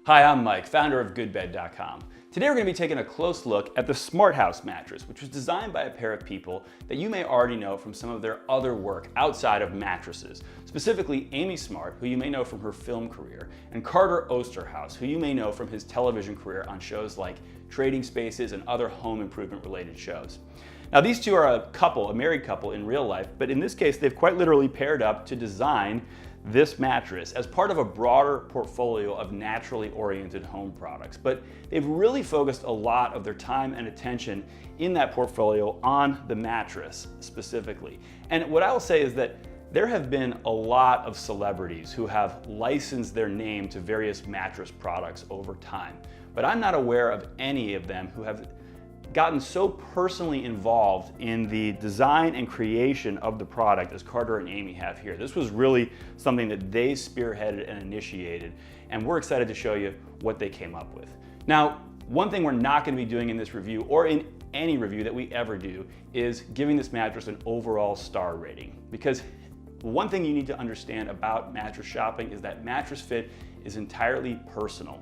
Hi, I'm Mike, founder of GoodBed.com. Today we're going to be taking a close look at the SmartHouse Mattress, which was designed by a pair of people that you may already know from some of their other work outside of mattresses. Specifically, Amy Smart, who you may know from her film career, and Carter Oosterhouse, who you may know from his television career on shows like Trading Spaces and other home improvement related shows. Now these two are a married couple in real life, but in this case they've quite literally paired up to design this mattress as part of a broader portfolio of naturally oriented home products. But they've really focused a lot of their time and attention in that portfolio on the mattress specifically. And what I will say is that there have been a lot of celebrities who have licensed their name to various mattress products over time, but I'm not aware of any of them who have gotten so personally involved in the design and creation of the product as Carter and Amy have here. This was really something that they spearheaded and initiated, and we're excited to show you what they came up with. Now, one thing we're not going to be doing in this review, or in any review that we ever do, is giving this mattress an overall star rating. Because one thing you need to understand about mattress shopping is that mattress fit is entirely personal.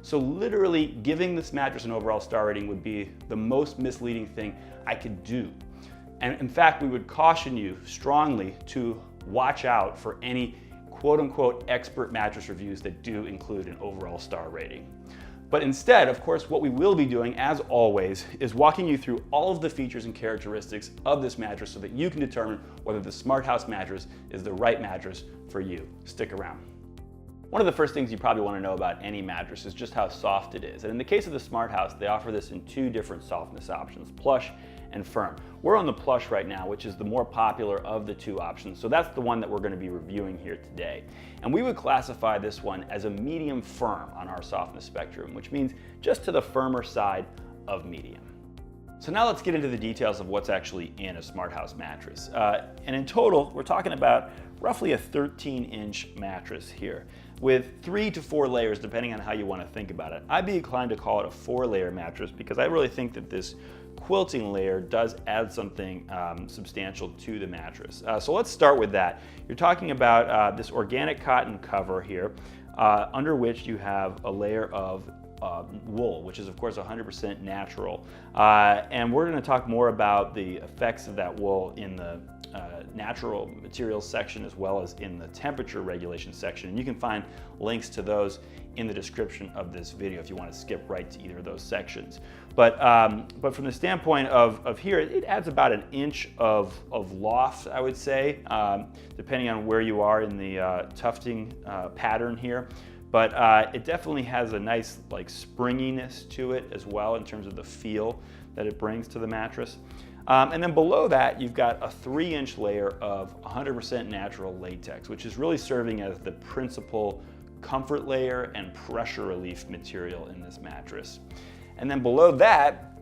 So literally giving this mattress an overall star rating would be the most misleading thing I could do. And in fact, we would caution you strongly to watch out for any quote unquote expert mattress reviews that do include an overall star rating. But instead, of course, what we will be doing, as always, is walking you through all of the features and characteristics of this mattress so that you can determine whether the SmartHouse mattress is the right mattress for you. Stick around. One of the first things you probably want to know about any mattress is just how soft it is. And in the case of the SmartHouse, they offer this in two different softness options, plush and firm. We're on the plush right now, which is the more popular of the two options. So that's the one that we're going to be reviewing here today. And we would classify this one as a medium firm on our softness spectrum, which means just to the firmer side of medium. So now let's get into the details of what's actually in a SmartHouse mattress. And in total, we're talking about roughly a 13-inch mattress here with 3 to 4 layers, depending on how you want to think about it. I'd be inclined to call it a 4-layer mattress because I really think that this quilting layer does add something substantial to the mattress. So let's start with that. You're talking about this organic cotton cover here, under which you have a layer of wool, which is of course 100% natural. And we're going to talk more about the effects of that wool in the natural materials section as well as in the temperature regulation section. And you can find links to those in the description of this video if you want to skip right to either of those sections. But from the standpoint of here, it adds about an inch of loft, I would say, depending on where you are in the tufting pattern here. But it definitely has a nice springiness to it as well in terms of the feel that it brings to the mattress. And then below that, you've got a 3-inch layer of 100% natural latex, which is really serving as the principal comfort layer and pressure relief material in this mattress. And then below that,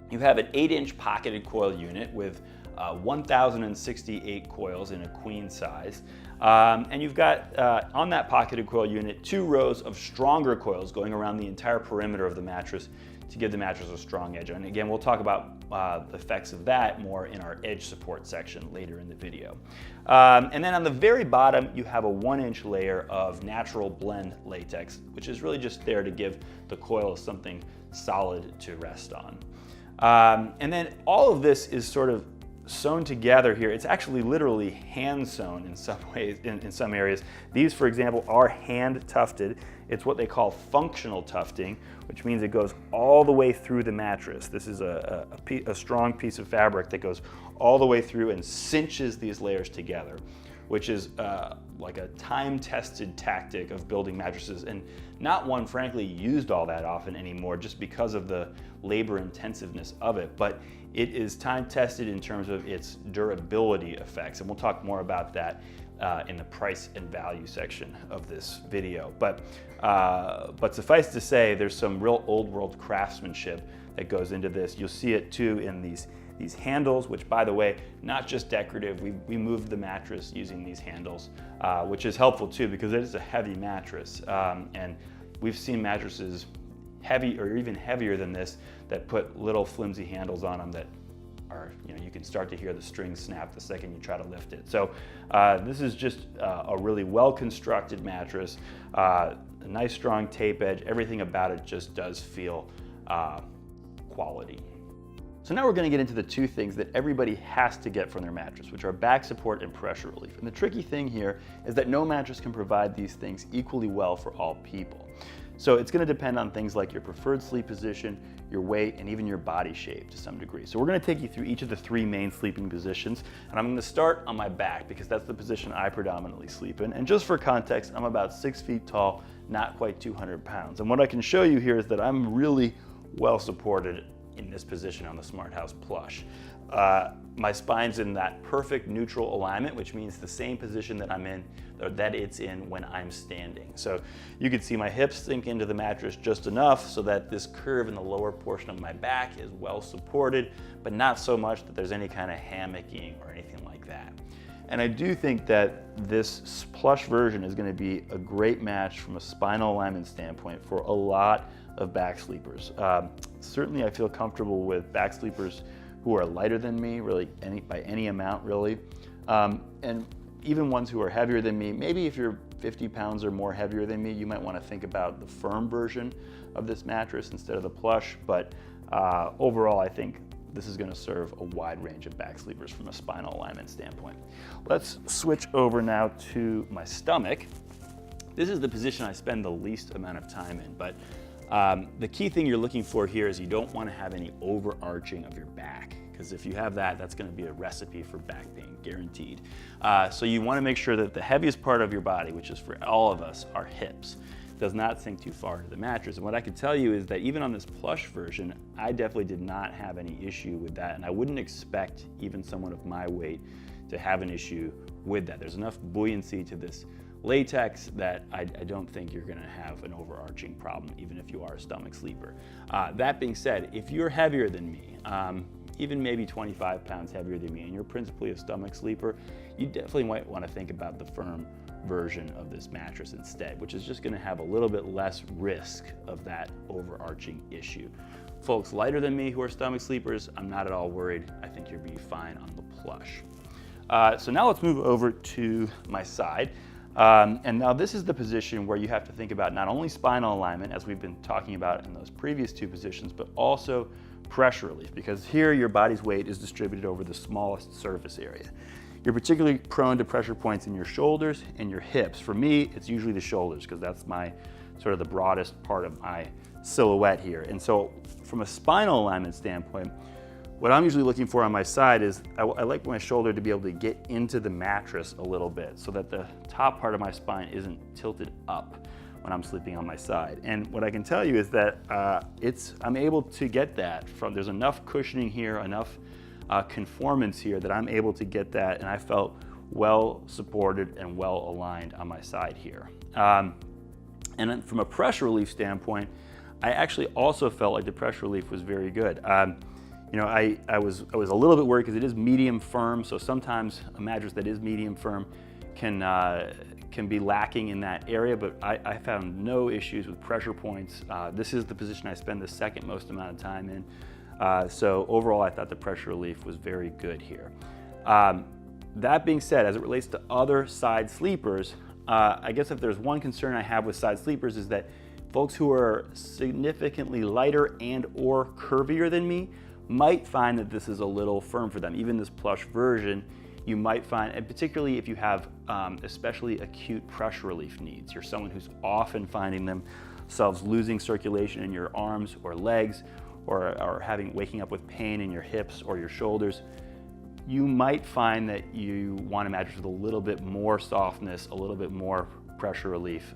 you have an 8-inch pocketed coil unit with 1,068 coils in a queen size. And you've got, on that pocketed coil unit, 2 rows of stronger coils going around the entire perimeter of the mattress to give the mattress a strong edge. And again, we'll talk about the effects of that more in our edge support section later in the video. And then on the very bottom, you have a 1-inch layer of natural blend latex, which is really just there to give the coil something solid to rest on. And then all of this is sort of sewn together here. It's actually literally hand sewn in some ways, in some areas. These, for example, are hand tufted. It's what they call functional tufting, which means it goes all the way through the mattress. This is a strong piece of fabric that goes all the way through and cinches these layers together, which is like a time-tested tactic of building mattresses, and not one, frankly, used all that often anymore just because of the labor intensiveness of it. But it is time-tested in terms of its durability effects, and we'll talk more about that in the price and value section of this video. But suffice to say, there's some real old-world craftsmanship that goes into this. You'll see it too in these handles, which, by the way, not just decorative. We moved the mattress using these handles, which is helpful too because it is a heavy mattress. And we've seen mattresses heavy or even heavier than this that put little flimsy handles on them that are, you can start to hear the string snap the second you try to lift it. So this is just a really well-constructed mattress. a nice strong tape edge. Everything about it just does feel quality. So now we're going to get into the two things that everybody has to get from their mattress, which are back support and pressure relief. And the tricky thing here is that no mattress can provide these things equally well for all people. So it's going to depend on things like your preferred sleep position, your weight, and even your body shape to some degree. So we're going to take you through each of the three main sleeping positions, and I'm going to start on my back because that's the position I predominantly sleep in. And just for context, I'm about 6 feet tall, not quite 200 pounds. And what I can show you here is that I'm really well supported in this position on the SmartHouse Plush. My spine's in that perfect neutral alignment, which means the same position that I'm in, or that it's in when I'm standing. So you can see my hips sink into the mattress just enough so that this curve in the lower portion of my back is well supported, but not so much that there's any kind of hammocking or anything like that. And I do think that this plush version is going to be a great match from a spinal alignment standpoint for a lot of back sleepers. Certainly I feel comfortable with back sleepers who are lighter than me, really by any amount really. And even ones who are heavier than me, maybe if you're 50 pounds or more heavier than me, you might want to think about the firm version of this mattress instead of the plush. But overall, I think this is going to serve a wide range of back sleepers from a spinal alignment standpoint. Let's switch over now to my stomach. This is the position I spend the least amount of time in, but the key thing you're looking for here is you don't want to have any overarching of your back, because if you have that, that's going to be a recipe for back pain, guaranteed. So you want to make sure that the heaviest part of your body, which is for all of us, our hips, does not sink too far into the mattress. And what I can tell you is that even on this plush version, I definitely did not have any issue with that, and I wouldn't expect even someone of my weight to have an issue with that. There's enough buoyancy to this latex that I don't think you're gonna have an overarching problem, even if you are a stomach sleeper. That being said, if you're heavier than me, even maybe 25 pounds heavier than me, and you're principally a stomach sleeper, you definitely might wanna think about the firm version of this mattress instead, which is just gonna have a little bit less risk of that overarching issue. Folks lighter than me who are stomach sleepers, I'm not at all worried. I think you'll be fine on the plush. So now let's move over to my side. And now this is the position where you have to think about not only spinal alignment, as we've been talking about in those previous two positions, but also pressure relief, because here your body's weight is distributed over the smallest surface area. You're particularly prone to pressure points in your shoulders and your hips. For me, it's usually the shoulders, because that's my sort of the broadest part of my silhouette here. And so from a spinal alignment standpoint, what I'm usually looking for on my side is I like my shoulder to be able to get into the mattress a little bit so that the top part of my spine isn't tilted up when I'm sleeping on my side. And what I can tell you is that I'm able to get that there's enough cushioning here, enough conformance here that I'm able to get that, and I felt well supported and well aligned on my side here. And then from a pressure relief standpoint, I actually also felt like the pressure relief was very good. You know, I was a little bit worried because it is medium firm, so sometimes a mattress that is medium firm can be lacking in that area, but I found no issues with pressure points. This is the position I spend the second most amount of time in. So overall, I thought the pressure relief was very good here. That being said, as it relates to other side sleepers, I guess if there's one concern I have with side sleepers is that folks who are significantly lighter and or curvier than me might find that this is a little firm for them. Even this plush version, you might find, and particularly if you have especially acute pressure relief needs, you're someone who's often finding themselves losing circulation in your arms or legs, or waking up with pain in your hips or your shoulders, you might find that you want a mattress with a little bit more softness, a little bit more pressure relief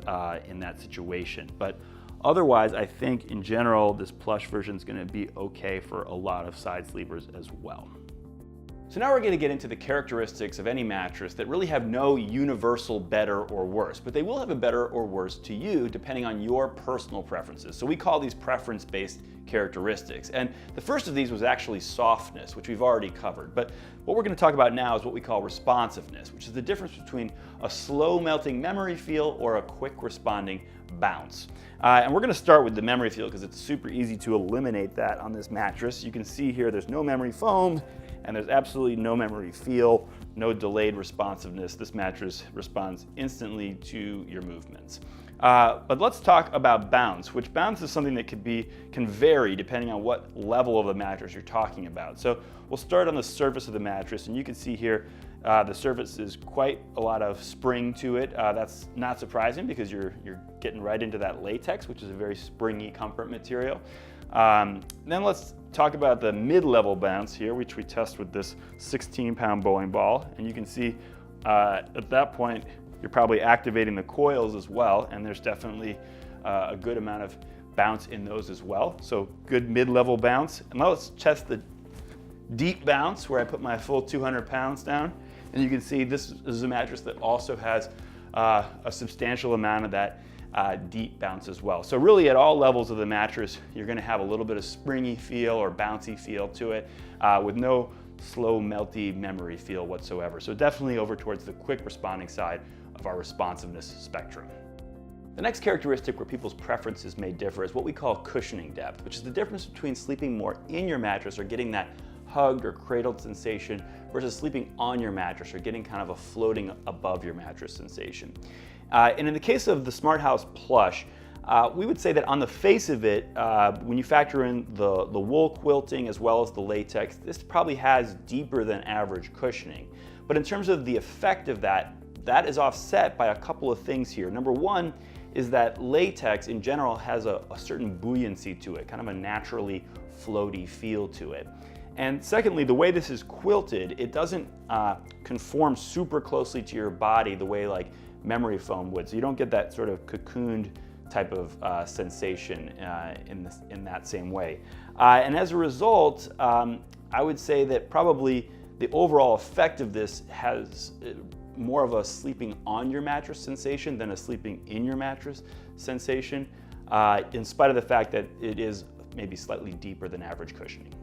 in that situation. But otherwise, I think in general, this plush version is going to be okay for a lot of side sleepers as well. So now we're going to get into the characteristics of any mattress that really have no universal better or worse, but they will have a better or worse to you depending on your personal preferences. So we call these preference-based characteristics. And the first of these was actually softness, which we've already covered. But what we're going to talk about now is what we call responsiveness, which is the difference between a slow melting memory feel or a quick responding bounce. And we're going to start with the memory feel because it's super easy to eliminate that on this mattress. You can see here there's no memory foam and there's absolutely no memory feel, no delayed responsiveness. This mattress responds instantly to your movements. But let's talk about bounce, which bounce is something that can vary depending on what level of the mattress you're talking about. So we'll start on the surface of the mattress, and you can see here the surface is quite a lot of spring to it. That's not surprising because you're getting right into that latex, which is a very springy comfort material. Then let's talk about the mid-level bounce here, which we test with this 16-pound bowling ball. And you can see at that point, you're probably activating the coils as well, and there's definitely a good amount of bounce in those as well. So good mid-level bounce. And now let's test the deep bounce, where I put my full 200 pounds down. And you can see this is a mattress that also has a substantial amount of that deep bounce as well. So really at all levels of the mattress, you're gonna have a little bit of springy feel or bouncy feel to it with no slow, melty memory feel whatsoever. So definitely over towards the quick responding side of our responsiveness spectrum. The next characteristic where people's preferences may differ is what we call cushioning depth, which is the difference between sleeping more in your mattress or getting that hugged or cradled sensation versus sleeping on your mattress or getting kind of a floating above your mattress sensation. And in the case of the SmartHouse Plush, we would say that on the face of it, when you factor in the wool quilting as well as the latex, this probably has deeper than average cushioning. But in terms of the effect of that is offset by a couple of things here. Number one is that latex in general has a certain buoyancy to it, kind of a naturally floaty feel to it. And secondly, the way this is quilted, it doesn't conform super closely to your body the way like memory foam would. So you don't get that sort of cocooned type of sensation in that same way. And as a result, I would say that probably the overall effect of this has more of a sleeping on your mattress sensation than a sleeping in your mattress sensation, in spite of the fact that it is maybe slightly deeper than average cushioning.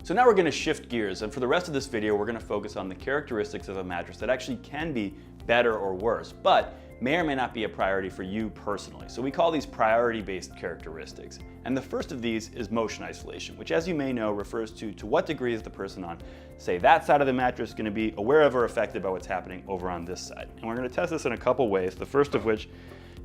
So now we're going to shift gears, and for the rest of this video we're going to focus on the characteristics of a mattress that actually can be better or worse, but may or may not be a priority for you personally. So we call these priority-based characteristics. And the first of these is motion isolation, which, as you may know, refers to what degree is the person on, say, that side of the mattress going to be aware of or affected by what's happening over on this side. And we're going to test this in a couple ways, the first of which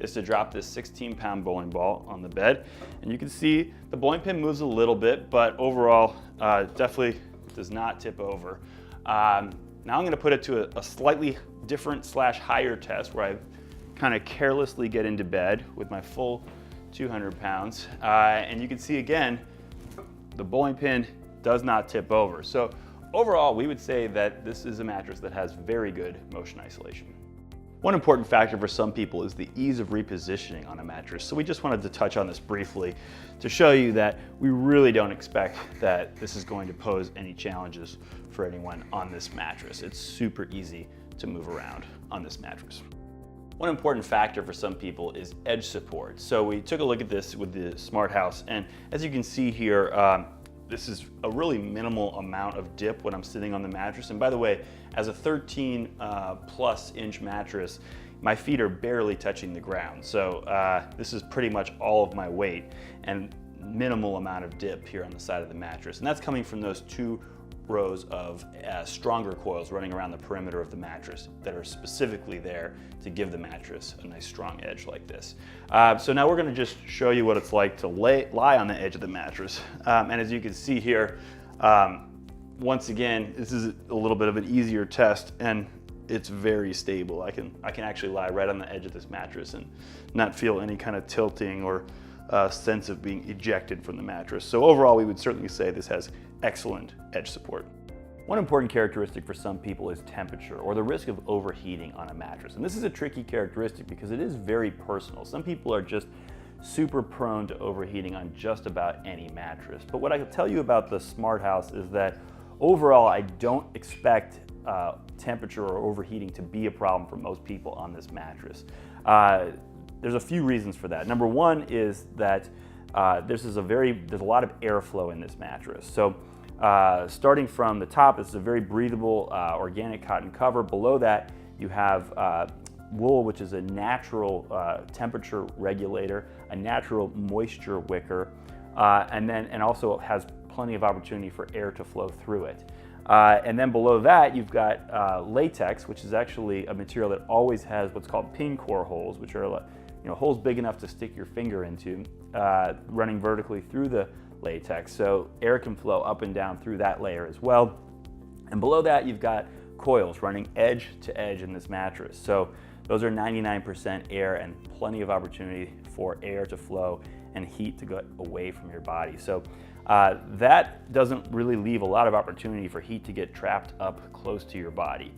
is to drop this 16-pound bowling ball on the bed. And you can see the bowling pin moves a little bit, but overall definitely does not tip over. Now I'm going to put it to a slightly different / higher test where I kind of carelessly get into bed with my full 200 pounds. And you can see again, the bowling pin does not tip over. So overall, we would say that this is a mattress that has very good motion isolation. One important factor for some people is the ease of repositioning on a mattress. So we just wanted to touch on this briefly to show you that we really don't expect that this is going to pose any challenges for anyone on this mattress. It's super easy to move around on this mattress. One important factor for some people is edge support. So we took a look at this with the SmartHouse, and as you can see here, this is a really minimal amount of dip when I'm sitting on the mattress. And by the way, as a 13 plus inch mattress, my feet are barely touching the ground. So this is pretty much all of my weight and minimal amount of dip here on the side of the mattress. And that's coming from those 2 rows of stronger coils running around the perimeter of the mattress that are specifically there to give the mattress a nice strong edge like this. So now we're going to just show you what it's like to lie on the edge of the mattress. And as you can see here, once again, this is a little bit of an easier test, and it's very stable. I can actually lie right on the edge of this mattress and not feel any kind of tilting or sense of being ejected from the mattress. So overall, we would certainly say this has excellent edge support. One important characteristic for some people is temperature, or the risk of overheating on a mattress. And this is a tricky characteristic because it is very personal. Some people are just super prone to overheating on just about any mattress. But what I can tell you about the SmartHouse is that overall, I don't expect temperature or overheating to be a problem for most people on this mattress. There's a few reasons for that. Number one is that there's a lot of airflow in this mattress. So starting from the top, it's a very breathable organic cotton cover. Below that, you have wool, which is a natural temperature regulator, a natural moisture wicker, and also has plenty of opportunity for air to flow through it. And then below that, you've got latex, which is actually a material that always has what's called pin core holes, which are holes big enough to stick your finger into, running vertically through the latex, so air can flow up and down through that layer as well. And below that, you've got coils running edge to edge in this mattress. So those are 99% air and plenty of opportunity for air to flow and heat to go away from your body. So that doesn't really leave a lot of opportunity for heat to get trapped up close to your body.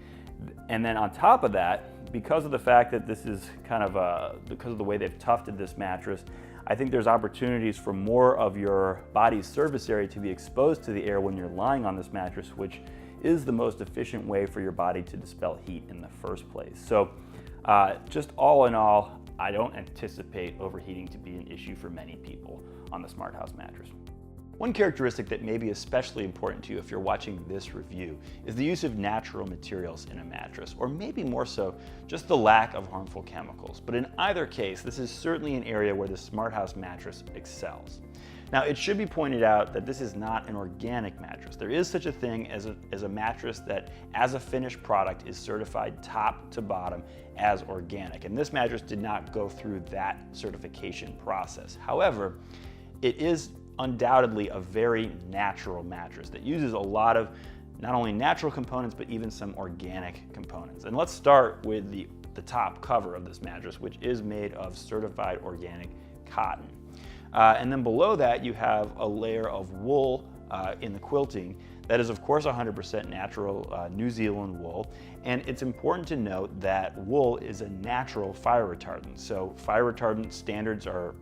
And then on top of that, because of the fact that this is kind of because of the way they've tufted this mattress, I think there's opportunities for more of your body's surface area to be exposed to the air when you're lying on this mattress, which is the most efficient way for your body to dispel heat in the first place. So just all in all, I don't anticipate overheating to be an issue for many people on the SmartHouse mattress. One characteristic that may be especially important to you if you're watching this review is the use of natural materials in a mattress, or maybe more so, just the lack of harmful chemicals. But in either case, this is certainly an area where the SmartHouse mattress excels. Now, it should be pointed out that this is not an organic mattress. There is such a thing as a mattress that, as a finished product, is certified top to bottom as organic. And this mattress did not go through that certification process. However, it is undoubtedly a very natural mattress that uses a lot of not only natural components, but even some organic components. And let's start with the top cover of this mattress, which is made of certified organic cotton. And then below that, you have a layer of wool in the quilting that is, of course, 100% natural New Zealand wool. And it's important to note that wool is a natural fire retardant. So fire retardant standards are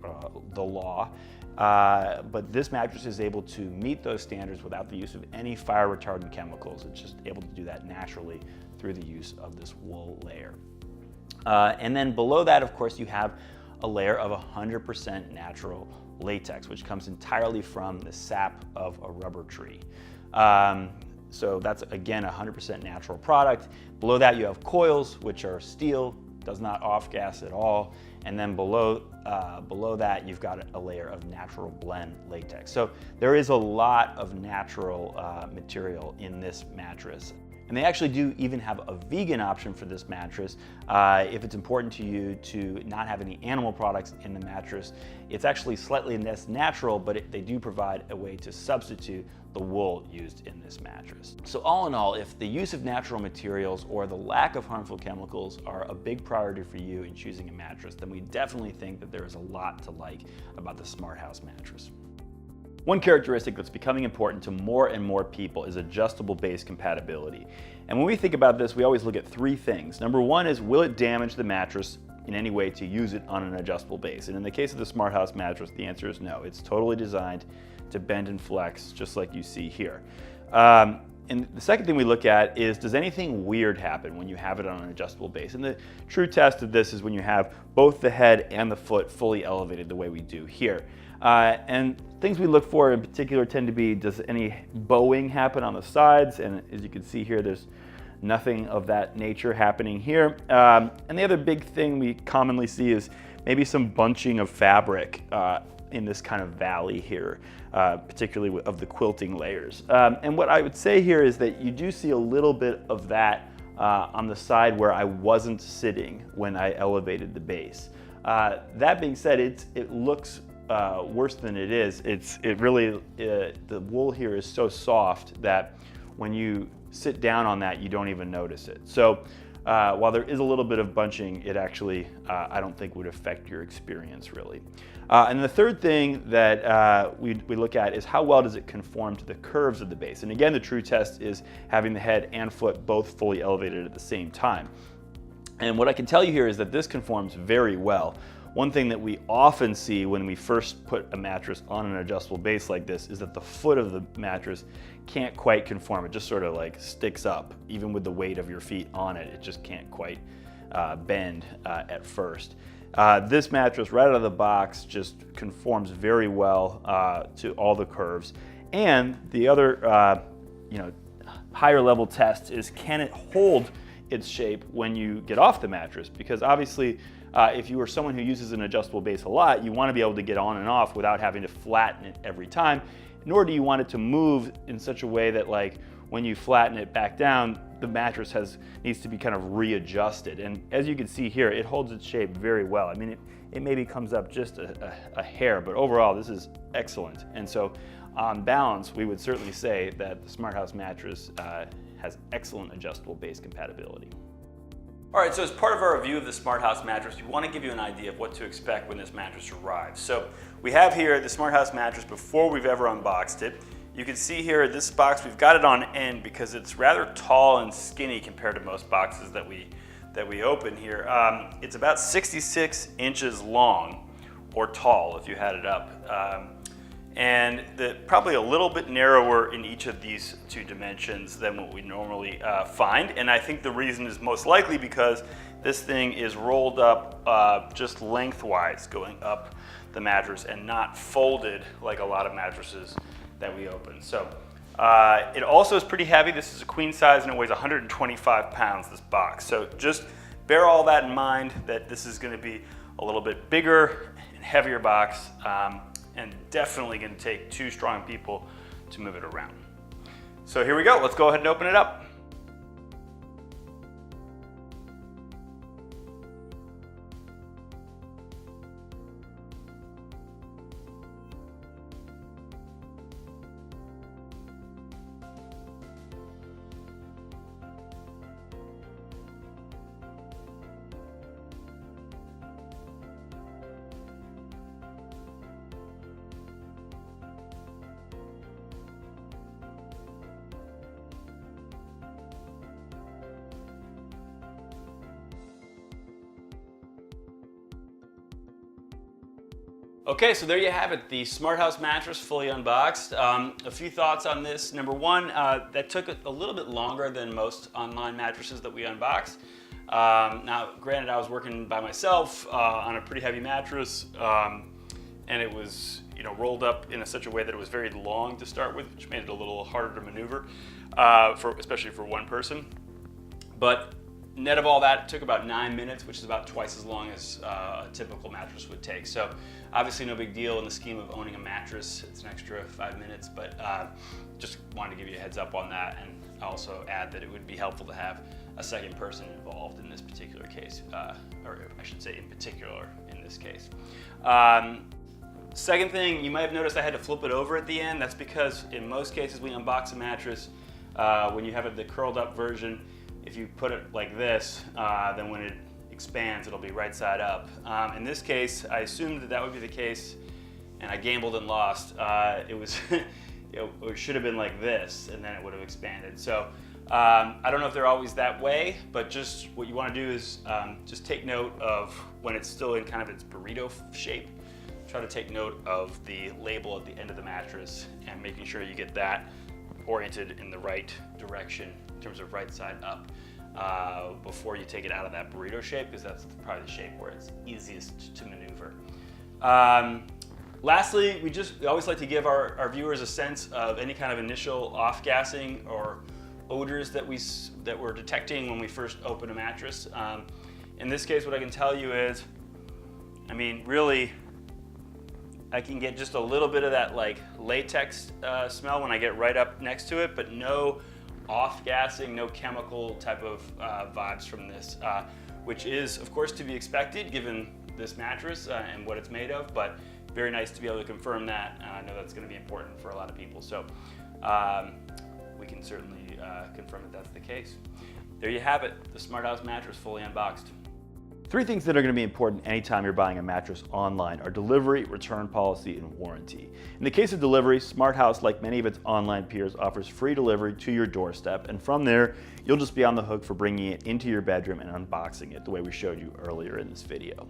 the law, but this mattress is able to meet those standards without the use of any fire retardant chemicals. It's just able to do that naturally through the use of this wool layer. And then below that, of course, you have a layer of 100% natural latex, which comes entirely from the sap of a rubber tree. So that's, again, a 100% natural product. Below that, you have coils, which are steel, does not off-gas at all. And then below that, you've got a layer of natural blend latex. So there is a lot of natural material in this mattress. And they actually do even have a vegan option for this mattress. If it's important to you to not have any animal products in the mattress, it's actually slightly less natural, but they do provide a way to substitute the wool used in this mattress. So all in all, if the use of natural materials or the lack of harmful chemicals are a big priority for you in choosing a mattress, then we definitely think that there is a lot to like about the SmartHouse mattress. One characteristic that's becoming important to more and more people is adjustable base compatibility. And when we think about this, we always look at three things. Number one is, will it damage the mattress in any way to use it on an adjustable base? And in the case of the SmartHouse mattress, the answer is no. It's totally designed to bend and flex, just like you see here. And the second thing we look at is, does anything weird happen when you have it on an adjustable base? And the true test of this is when you have both the head and the foot fully elevated the way we do here. And things we look for in particular tend to be, does any bowing happen on the sides? And as you can see here, there's nothing of that nature happening here. And the other big thing we commonly see is maybe some bunching of fabric in this kind of valley here, particularly of the quilting layers. And what I would say here is that you do see a little bit of that on the side where I wasn't sitting when I elevated the base. That being said, it looks worse than it is. The wool here is so soft that when you sit down on that, you don't even notice it. So while there is a little bit of bunching, it actually, I don't think would affect your experience really. And the third thing that we look at is, how well does it conform to the curves of the base? And again, the true test is having the head and foot both fully elevated at the same time. And what I can tell you here is that this conforms very well. One thing that we often see when we first put a mattress on an adjustable base like this is that the foot of the mattress can't quite conform. It just sort of like sticks up. Even with the weight of your feet on it, it just can't quite bend at first. This mattress right out of the box just conforms very well to all the curves. And the other higher level test is, can it hold its shape when you get off the mattress? Because obviously, if you are someone who uses an adjustable base a lot, you want to be able to get on and off without having to flatten it every time, nor do you want it to move in such a way that, like, when you flatten it back down, the mattress needs to be kind of readjusted. And as you can see here, it holds its shape very well. I mean, it maybe comes up just a hair, but overall this is excellent. And so on balance, we would certainly say that the SmartHouse mattress has excellent adjustable base compatibility. All right, so as part of our review of the SmartHouse mattress, we want to give you an idea of what to expect when this mattress arrives. So we have here the SmartHouse mattress before we've ever unboxed it. You can see here this box, we've got it on end because it's rather tall and skinny compared to most boxes that we open here. It's about 66 inches long, or tall if you had it up. And probably a little bit narrower in each of these two dimensions than what we normally find. And I think the reason is most likely because this thing is rolled up just lengthwise going up the mattress and not folded like a lot of mattresses that we open. So it also is pretty heavy. This is a queen size and it weighs 125 pounds, this box. So just bear all that in mind, that this is going to be a little bit bigger and heavier box. And definitely going to take 2 strong people to move it around. So here we go, let's go ahead and open it up. Okay, so there you have it, the SmartHouse mattress fully unboxed. A few thoughts on this. Number one, that took a little bit longer than most online mattresses that we unbox. Now, granted, I was working by myself on a pretty heavy mattress, and it was rolled up in such a way that it was very long to start with, which made it a little harder to maneuver, especially for one person. But net of all that, it took about 9 minutes, which is about twice as long as a typical mattress would take. So obviously no big deal in the scheme of owning a mattress. It's an extra 5 minutes, but just wanted to give you a heads up on that, and also add that it would be helpful to have a second person involved in this particular case, or I should say in particular in this case. Second thing, you might have noticed I had to flip it over at the end. That's because in most cases we unbox a mattress, when you have the curled up version, if you put it like this, then when it expands, it'll be right side up. In this case, I assumed that would be the case, and I gambled and lost. It was, it should have been like this, and then it would have expanded. So I don't know if they're always that way, but just what you want to do is just take note of when it's still in kind of its burrito shape. Try to take note of the label at the end of the mattress and making sure you get that oriented in the right direction in terms of right side up before you take it out of that burrito shape, because that's probably the shape where it's easiest to maneuver. Lastly, we always like to give our viewers a sense of any kind of initial off-gassing or odors that we're detecting when we first open a mattress. In this case, what I can tell you is, I mean, really, I can get just a little bit of that like latex smell when I get right up next to it, but no off-gassing, no chemical type of vibes from this, which is of course to be expected given this mattress and what it's made of, but very nice to be able to confirm that. I know that's going to be important for a lot of people, so we can certainly confirm that that's the case. There you have it, the SmartHouse mattress fully unboxed. 3 things that are going to be important anytime you're buying a mattress online are delivery, return policy, and warranty. In the case of delivery, SmartHouse, like many of its online peers, offers free delivery to your doorstep, and from there, you'll just be on the hook for bringing it into your bedroom and unboxing it the way we showed you earlier in this video.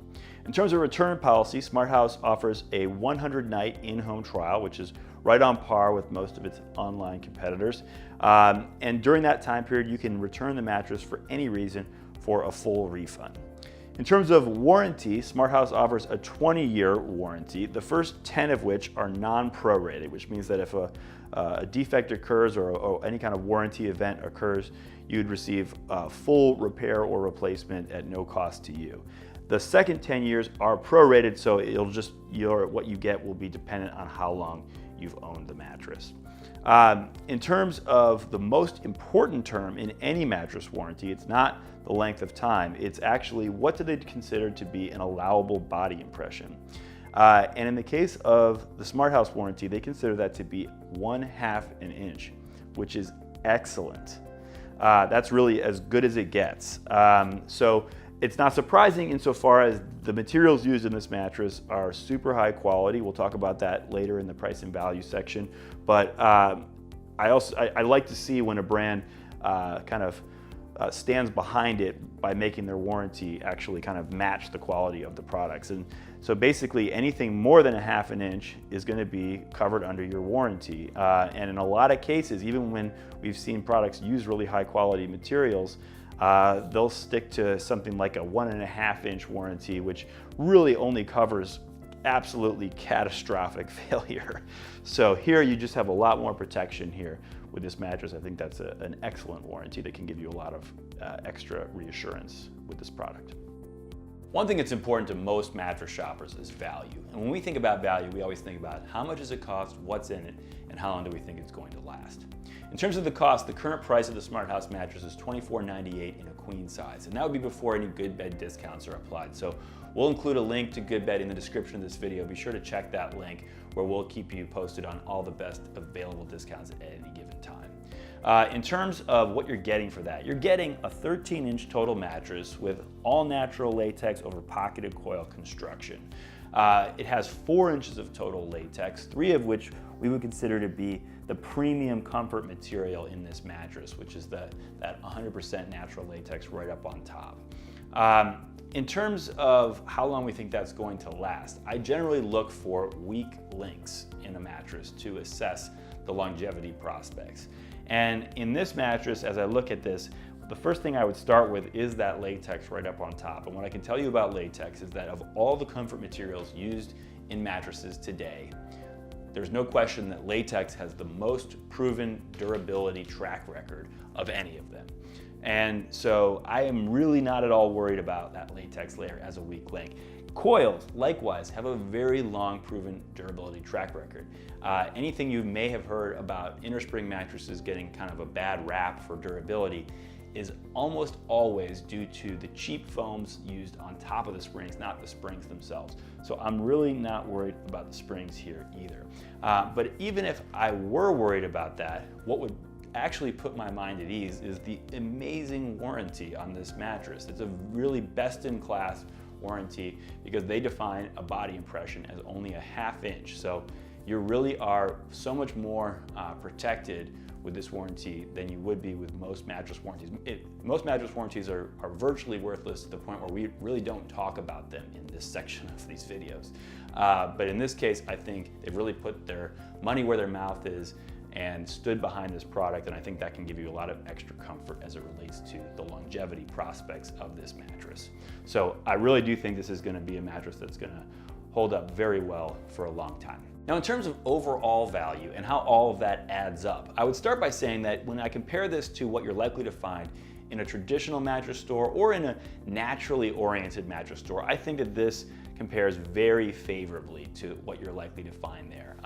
In terms of return policy, SmartHouse offers a 100-night in-home trial, which is right on par with most of its online competitors. And during that time period, you can return the mattress for any reason for a full refund. In terms of warranty, SmartHouse offers a 20-year warranty, the first 10 of which are non-prorated, which means that if a defect occurs or any kind of warranty event occurs, you'd receive full repair or replacement at no cost to you. The second 10 years are prorated, so what you get will be dependent on how long you've owned the mattress. In terms of the most important term in any mattress warranty, it's not the length of time, it's actually what do they consider to be an allowable body impression. And in the case of the SmartHouse warranty, they consider that to be 1/2 an inch, which is excellent. That's really as good as it gets. So it's not surprising insofar as the materials used in this mattress are super high quality. We'll talk about that later in the price and value section. But I like to see when a brand stands behind it by making their warranty actually kind of match the quality of the products. And so basically anything more than 1/2 an inch is going to be covered under your warranty. And in a lot of cases, even when we've seen products use really high quality materials, they'll stick to something like a 1.5 inch warranty, which really only covers absolutely catastrophic failure. So here you just have a lot more protection here with this mattress. I think that's an excellent warranty that can give you a lot of extra reassurance with this product. One thing that's important to most mattress shoppers is value. And when we think about value, we always think about how much does it cost, what's in it, and how long do we think it's going to last. In terms of the cost, the current price of the SmartHouse mattress is $24.98 in a queen size, and that would be before any GoodBed discounts are applied. So we'll include a link to GoodBed in the description of this video. Be sure to check that link where we'll keep you posted on all the best available discounts at any given time. In terms of what you're getting for that, you're getting a 13-inch total mattress with all natural latex over pocketed coil construction. It has 4 inches of total latex, 3 of which we would consider to be the premium comfort material in this mattress, which is that 100% natural latex right up on top. In terms of how long we think that's going to last, I generally look for weak links in a mattress to assess the longevity prospects. And in this mattress, as I look at this, the first thing I would start with is that latex right up on top. And what I can tell you about latex is that of all the comfort materials used in mattresses today, there's no question that latex has the most proven durability track record of any of them. And so I am really not at all worried about that latex layer as a weak link. Coils, likewise, have a very long proven durability track record. Anything you may have heard about innerspring mattresses getting kind of a bad rap for durability is almost always due to the cheap foams used on top of the springs, not the springs themselves. So I'm really not worried about the springs here either. But even if I were worried about that, what would actually put my mind at ease is the amazing warranty on this mattress. It's a really best-in-class warranty because they define a body impression as only a 1/2 inch. So you really are so much more protected with this warranty than you would be with most mattress warranties. Most mattress warranties are virtually worthless to the point where we really don't talk about them in this section of these videos. But in this case, I think they've really put their money where their mouth is and stood behind this product, and I think that can give you a lot of extra comfort as it relates to the longevity prospects of this mattress. So I really do think this is going to be a mattress that's going to hold up very well for a long time. Now, in terms of overall value and how all of that adds up, I would start by saying that when I compare this to what you're likely to find in a traditional mattress store or in a naturally oriented mattress store, I think that this compares very favorably to what you're likely to find there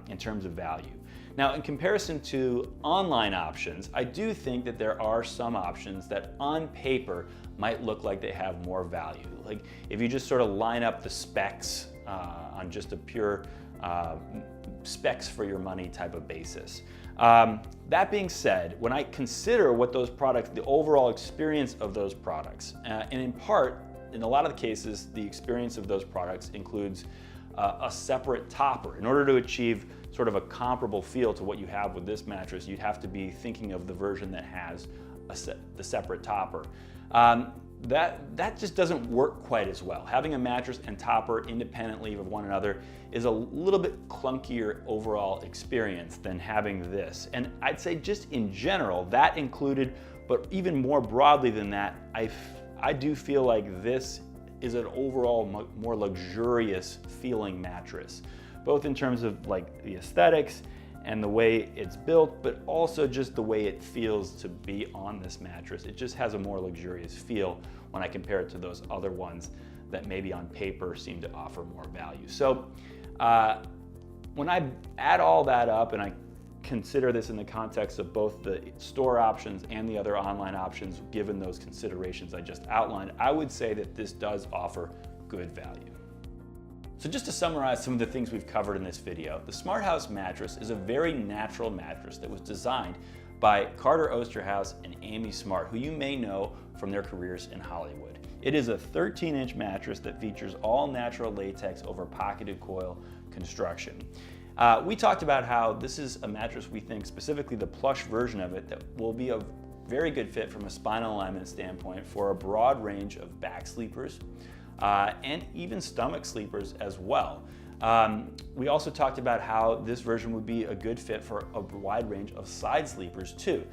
in terms of value. Now, in comparison to online options, I do think that there are some options that on paper might look like they have more value. Like if you just sort of line up the specs on just a pure specs for your money type of basis. That being said, when I consider what those products, the overall experience of those products, and in part, in a lot of the cases, the experience of those products includes a separate topper. In order to achieve sort of a comparable feel to what you have with this mattress, you'd have to be thinking of the version that has the separate topper. That just doesn't work quite as well. Having a mattress and topper independently of one another is a little bit clunkier overall experience than having this. And I'd say just in general, that included, but even more broadly than that, I do feel like this is an overall more luxurious feeling mattress, both in terms of like the aesthetics and the way it's built, but also just the way it feels to be on this mattress. It just has a more luxurious feel when I compare it to those other ones that maybe on paper seem to offer more value. So When I add all that up and I consider this in the context of both the store options and the other online options, given those considerations I just outlined, I would say that this does offer good value. So just to summarize some of the things we've covered in this video, the SmartHouse mattress is a very natural mattress that was designed by Carter Oosterhouse and Amy Smart, who you may know from their careers in Hollywood. It is a 13-inch mattress that features all natural latex over pocketed coil construction. We talked about how this is a mattress we think, specifically the plush version of it, that will be a very good fit from a spinal alignment standpoint for a broad range of back sleepers and even stomach sleepers as well. We also talked about how this version would be a good fit for a wide range of side sleepers too.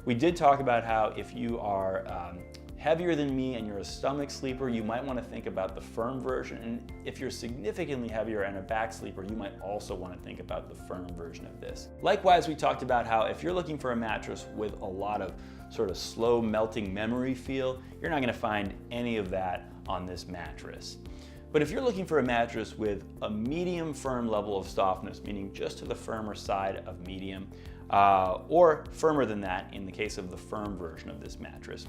We did talk about how if you are heavier than me and you're a stomach sleeper, you might want to think about the firm version. And if you're significantly heavier and a back sleeper, you might also want to think about the firm version of this. Likewise, we talked about how if you're looking for a mattress with a lot of sort of slow melting memory feel, you're not going to find any of that on this mattress. But if you're looking for a mattress with a medium firm level of softness, meaning just to the firmer side of medium, or firmer than that in the case of the firm version of this mattress,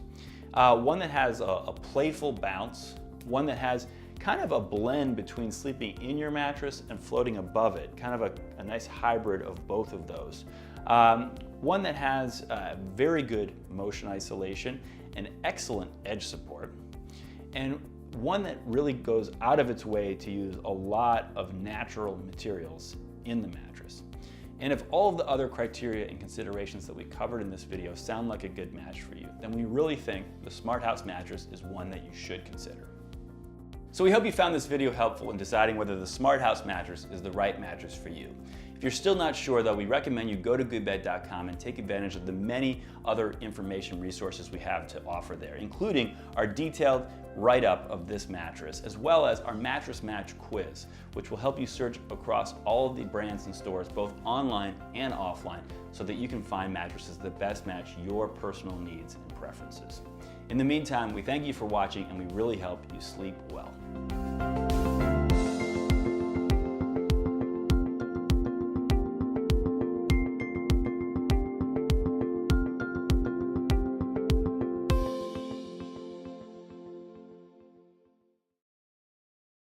one that has a playful bounce, one that has kind of a blend between sleeping in your mattress and floating above it, kind of a nice hybrid of both of those. One that has very good motion isolation and excellent edge support, and one that really goes out of its way to use a lot of natural materials in the mattress. And if all of the other criteria and considerations that we covered in this video sound like a good match for you, then we really think the SmartHouse mattress is one that you should consider. So we hope you found this video helpful in deciding whether the SmartHouse mattress is the right mattress for you. If you're still not sure though, we recommend you go to GoodBed.com and take advantage of the many other information resources we have to offer there, including our detailed write-up of this mattress, as well as our mattress match quiz, which will help you search across all of the brands and stores, both online and offline, so that you can find mattresses that best match your personal needs and preferences. In the meantime, we thank you for watching and we really hope you sleep well.